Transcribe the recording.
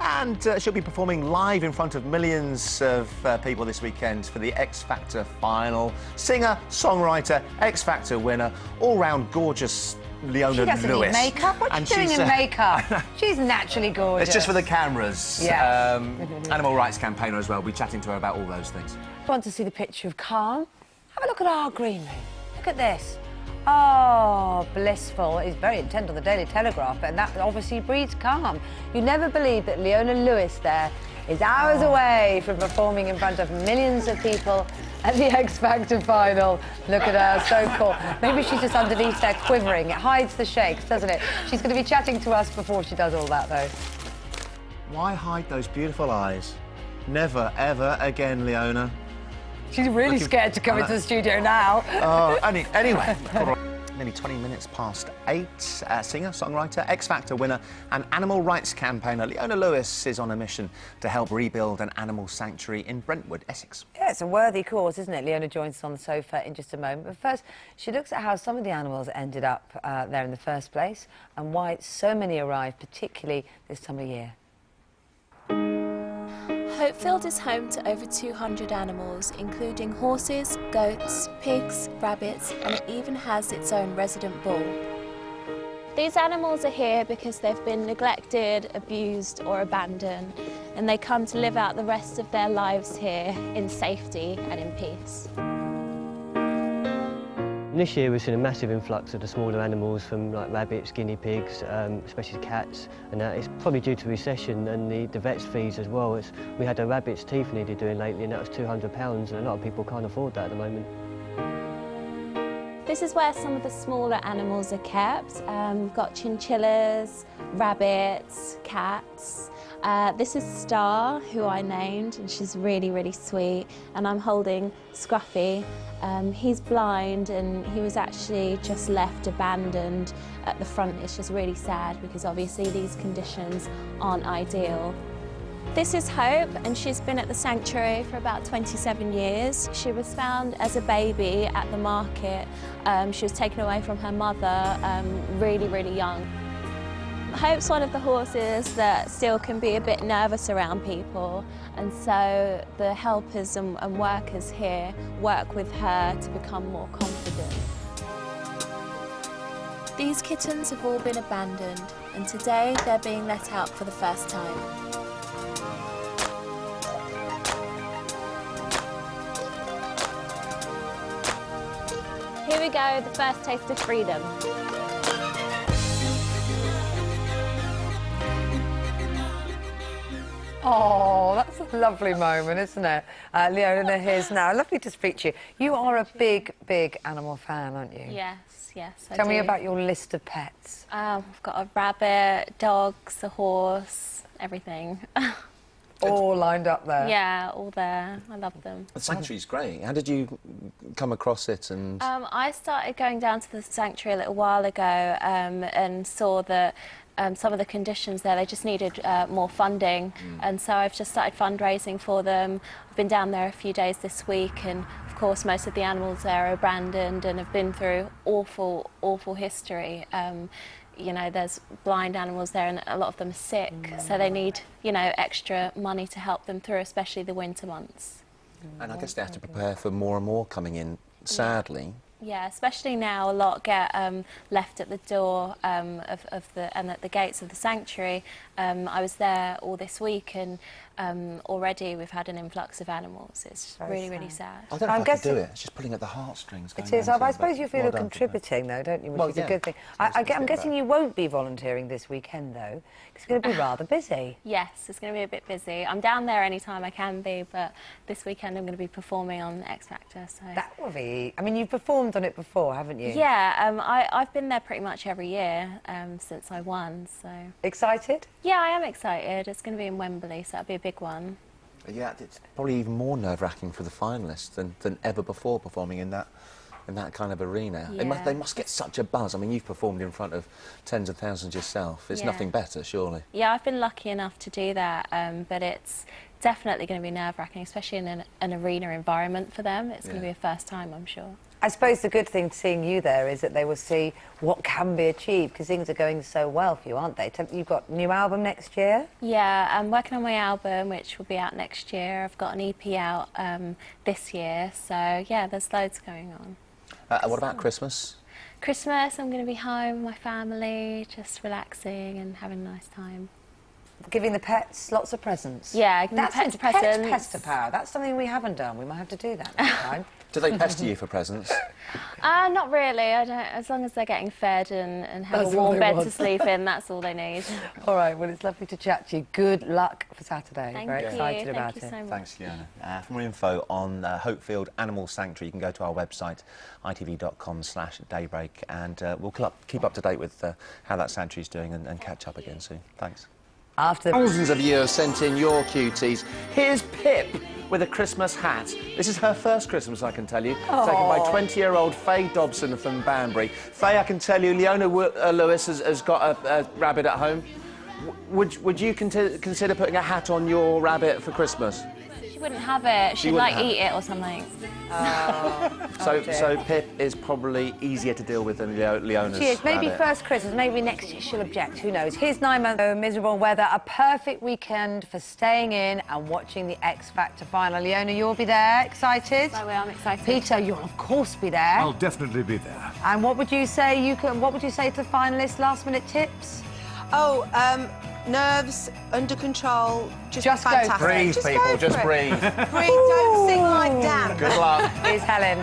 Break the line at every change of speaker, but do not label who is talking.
And she'll be performing live in front of millions of people this weekend for the X Factor final. Singer, songwriter, X Factor winner, all-round gorgeous Leona Lewis.
She doesn't need makeup. What's she doing in makeup? She's naturally gorgeous.
It's just for the cameras.
Yeah.
Animal rights campaigner as well. We'll be chatting to her about all those things.
Want to see the picture of calm? Have a look at our green room. Look at this. Oh, blissful. He's very intent on the Daily Telegraph, and that obviously breeds calm. You never believe that Leona Lewis there is hours away from performing in front of millions of people at the X Factor final. Look at her, so cool. Maybe she's just underneath there quivering. It hides the shakes, doesn't it? She's going to be chatting to us before she does all that, though.
Why hide those beautiful eyes? Never, ever again, Leona.
She's really scared to come into the studio now.
Oh, anyway. Nearly 20 minutes past 8. Singer, songwriter, X Factor winner and animal rights campaigner Leona Lewis is on a mission to help rebuild an animal sanctuary in Brentwood, Essex.
Yeah, it's a worthy cause, isn't it? Leona joins us on the sofa in just a moment. But first, she looks at how some of the animals ended up there in the first place and why so many arrive, particularly this time of year.
Hopefield is home to over 200 animals, including horses, goats, pigs, rabbits, and it even has its own resident bull. These animals are here because they've been neglected, abused or abandoned, and they come to live out the rest of their lives here in safety and in peace.
This year we've seen a massive influx of the smaller animals from like rabbits, guinea pigs, especially cats, and it's probably due to recession and the vet's fees as well. We had a rabbit's teeth needed doing lately and that was £200 and a lot of people can't afford that at the moment.
This is where some of the smaller animals are kept. We've got chinchillas, rabbits, cats. This is Star, who I named, and she's really, really sweet. And I'm holding Scruffy. He's blind and he was actually just left abandoned at the front. It's just really sad because obviously these conditions aren't ideal. This is Hope, and she's been at the sanctuary for about 27 years. She was found as a baby at the market. She was taken away from her mother really, really young. Hope's one of the horses that still can be a bit nervous around people, and so the helpers and workers here work with her to become more confident. These kittens have all been abandoned, and today they're being let out for the first time. Here we go, the first taste of freedom.
Oh, that's a lovely moment, isn't it? Leona here's now. Lovely to speak to you. You are a big, big animal fan, aren't you?
Yes, yes, I
Tell
do.
me about your list of pets.
We've got a rabbit, dogs, a horse, everything.
All lined up there.
Yeah, all there. I love them.
The sanctuary's great. How did you come across it? And
I started going down to the sanctuary a little while ago and saw that some of the conditions there, they just needed more funding. And so I've just started fundraising for them. I've been down there a few days this week, and of course most of the animals there are abandoned and have been through awful, awful history. You know, there's blind animals there and a lot of them are sick, so they need, you know, extra money to help them through, especially the winter months.
And I guess they have to prepare for more and more coming in, sadly.
Yeah, especially now a lot get left at the door and at the gates of the sanctuary. I was there all this week and already we've had an influx of animals. It's really, really sad.
I don't know if I could do it. It's just pulling at the heartstrings.
It is. I suppose you feel contributing, though, don't you? Which is a good thing. I'm guessing you won't be volunteering this weekend, though, because it's going to be rather busy.
Yes, it's going to be a bit busy. I'm down there any time I can be, but this weekend I'm going to be performing on X Factor. So
that will be. I mean, you've performed on it before, haven't you?
Yeah, I've been there pretty much every year since I won. So
excited?
Yeah, I am excited. It's going to be in Wembley, so that'll be a big one.
Yeah, it's probably even more nerve-wracking for the finalists than ever before performing in that kind of arena.
Yeah.
They must get such a buzz. I mean, you've performed in front of tens of thousands yourself. It's nothing better, surely.
Yeah, I've been lucky enough to do that, but it's definitely going to be nerve-wracking, especially in an arena environment for them. It's going to be a first time, I'm sure.
I suppose the good thing seeing you there is that they will see what can be achieved, because things are going so well for you, aren't they? You've got a new album next year?
Yeah, I'm working on my album, which will be out next year. I've got an EP out this year, so yeah, there's loads going on.
What about Christmas?
Christmas, I'm going to be home with my family, just relaxing and having a nice time.
Giving the pets lots of presents.
Yeah, giving the pets presents.
Pester power. That's something we haven't done. We might have to do that next time.
Do they pester you for presents?
Not really. I don't. As long as they're getting fed and have
That's
a
all
warm
they
bed
want.
to sleep in, that's all they need.
All right, well, it's lovely to chat to you. Good luck for Saturday.
Thank
Very
you.
excited about
Thank you
it.
so much.
Thanks, Leona. For more info on Hopefield Animal Sanctuary, you can go to our website, itv.com/daybreak, and we'll keep up to date with how that sanctuary's doing and catch up again soon. Thanks.
After
Thousands of you have sent in your cuties. Here's Pip with a Christmas hat. This is her first Christmas, I can tell you. Taken by 20-year-old Faye Dobson from Banbury. Faye, I can tell you, Leona Lewis has got a rabbit at home. Would you consider putting a hat on your rabbit for Christmas?
She wouldn't have it. She'd
wouldn't
like
have
eat it or something.
So Pip is probably easier to deal with than Leona's
She is. Maybe
rabbit.
first Christmas, maybe next year she'll object. Who knows? Here's 9 months of miserable weather, a perfect weekend for staying in and watching the X Factor final. Leona, you'll be there. Excited?
I will. I'm excited.
Peter, you'll of course be there.
I'll definitely be there.
And what would you say? What would you say to the finalists? Last-minute tips?
Oh, nerves under control. Just
go for it.
fantastic.
Breathe,
Just
people,
go
just
for it.
breathe.
Breathe. Don't sing like damn.
Good luck.
Here's Helen.